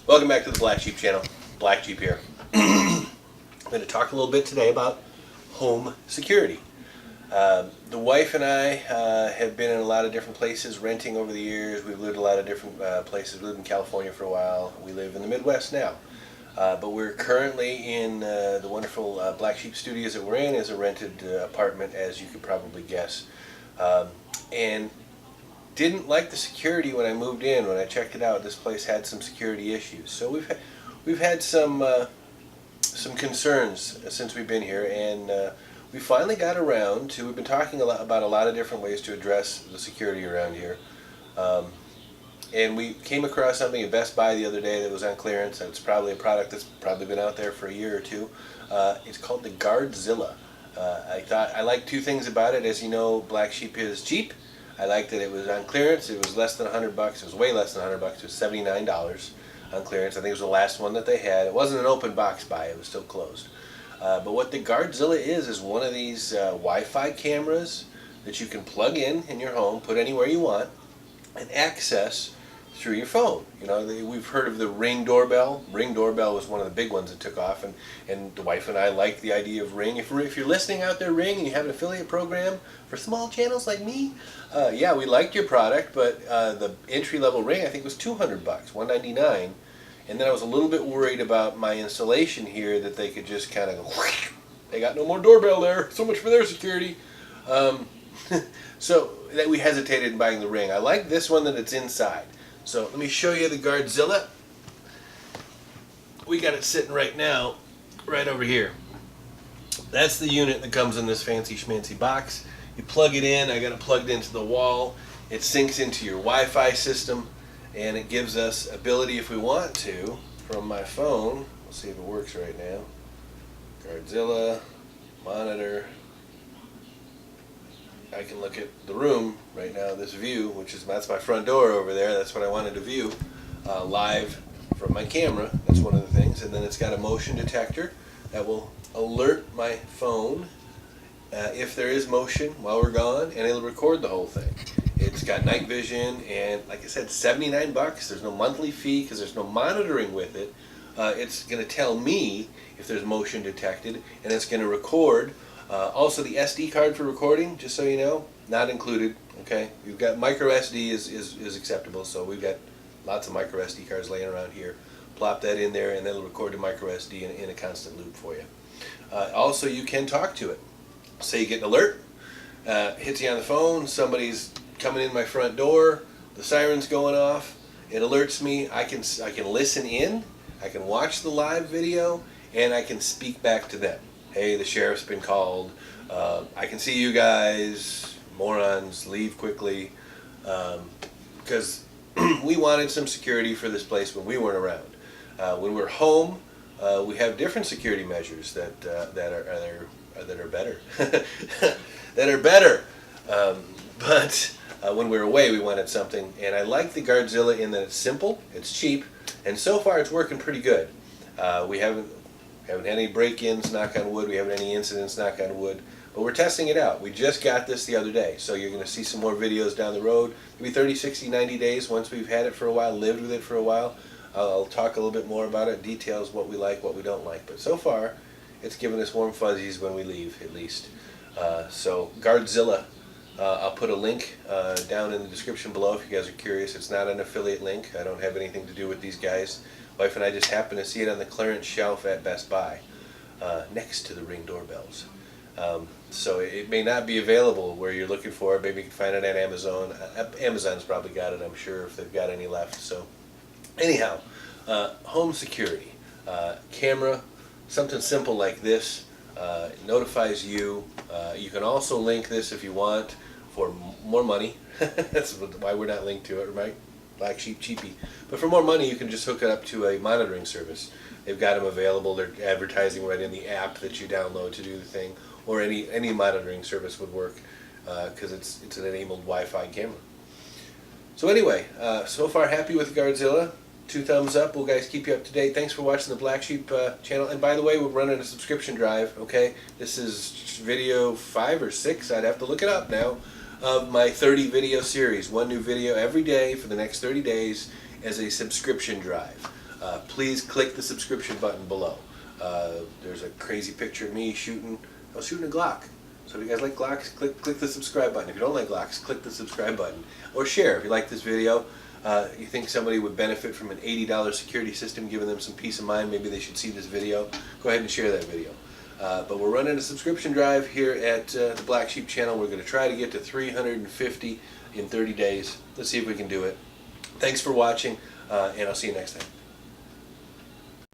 Welcome back to the Black Sheep channel. Black Sheep here. I'm going to talk a little bit today about home security. The wife and I have been in a lot of different places renting over the years. We've lived a lot of different places. We lived in California for a while. We live in the Midwest now. But we're currently in the wonderful Black Sheep studios that we're in as a rented apartment, as you could probably guess. And didn't like the security when I moved in. When I checked it out, this place had some security issues. So we've had some concerns since we've been here, and we finally got around to. We've been talking about a lot of different ways to address the security around here, and we came across something at Best Buy the other day that was on clearance. It's probably a product that's probably been out there for a year or two. It's called the Guardzilla. I like two things about it. As you know, Black Sheep is cheap. I liked that it was on clearance. It was less than $100. It was way less than $100. It was $79 on clearance. I think it was the last one that they had. It wasn't an open box buy. It was still closed. But what the Guardzilla is one of these Wi-Fi cameras that you can plug in your home, put anywhere you want, and access through your phone. You know, we've heard of the Ring doorbell. Ring doorbell was one of the big ones that took off, and the wife and I like the idea of Ring. If you're listening out there, Ring, and you have an affiliate program for small channels like me, yeah, we liked your product, but the entry-level Ring I think was $200, $199, and then I was a little bit worried about my installation here, that they could just kind of go, they got no more doorbell there, so much for their security. So that we hesitated in buying the Ring. I like this one that it's inside. So let me show you the Guardzilla. We got it sitting right now, right over here. That's the unit that comes in this fancy schmancy box. You plug it in. I got it plugged into the wall. It syncs into your Wi-Fi system, and it gives us ability, if we want to, from my phone. We'll see if it works right now. Guardzilla, monitor. I can look at the room right now, this view, that's my front door over there. That's what I wanted to view live from my camera. That's one of the things. And then it's got a motion detector that will alert my phone if there is motion while we're gone, and it'll record the whole thing. It's got night vision, and like I said, $79. There's no monthly fee because there's no monitoring with it. It's going to tell me if there's motion detected, and it's going to record. Also, the SD card for recording, just so you know, not included. Okay, you've got micro SD is acceptable, so we've got lots of micro SD cards laying around here. Plop that in there, and it'll record the micro SD in a constant loop for you. Also, you can talk to it. Say you get an alert, hits you on the phone. Somebody's coming in my front door. The siren's going off. It alerts me. I can listen in. I can watch the live video, and I can speak back to them. Hey, the sheriff's been called. I can see you guys, morons, leave quickly. Because we wanted some security for this place when we weren't around. When we're home, we have different security measures that are better. that are better. But when we're away, we wanted something. And I like the Guardzilla in that it's simple, it's cheap, and so far it's working pretty good. We haven't had any break-ins, knock on wood. We haven't had any incidents, knock on wood. But we're testing it out. We just got this the other day, so you're going to see some more videos down the road. Maybe 30, 60, 90 days once we've had it for a while, lived with it for a while. I'll talk a little bit more about it, details what we like, what we don't like. But so far, it's given us warm fuzzies when we leave, at least. So Guardzilla, I'll put a link down in the description below if you guys are curious. It's not an affiliate link. I don't have anything to do with these guys. Wife and I just happened to see it on the clearance shelf at Best Buy, next to the Ring doorbells. So it may not be available where you're looking for it. Maybe you can find it at Amazon. Amazon's probably got it, I'm sure, if they've got any left. So anyhow, home security. Camera, something simple like this, notifies you. You can also link this if you want for more money. That's why we're not linked to it, right? Black Sheep cheapie. But for more money, you can just hook it up to a monitoring service. They've got them available. They're advertising right in the app that you download to do the thing, or any monitoring service would work because it's an enabled Wi-Fi camera. So anyway, so far happy with Guardzilla. 2 thumbs up. We'll guys keep you up to date. Thanks for watching the Black Sheep channel. And by the way, we're running a subscription drive. Okay, this is video 5 or 6. I'd have to look it up now. Of my 30 video series, 1 new video every day for the next 30 days as a subscription drive. Please click the subscription button below. There's a crazy picture of me shooting. I was shooting a Glock. So if you guys like Glocks, click the subscribe button. If you don't like Glocks, click the subscribe button. Or share if you like this video. You think somebody would benefit from an $80 security system, giving them some peace of mind, maybe they should see this video. Go ahead and share that video. But we're running a subscription drive here at the Black Sheep channel. We're going to try to get to 350 in 30 days. Let's see if we can do it. Thanks for watching, and I'll see you next time.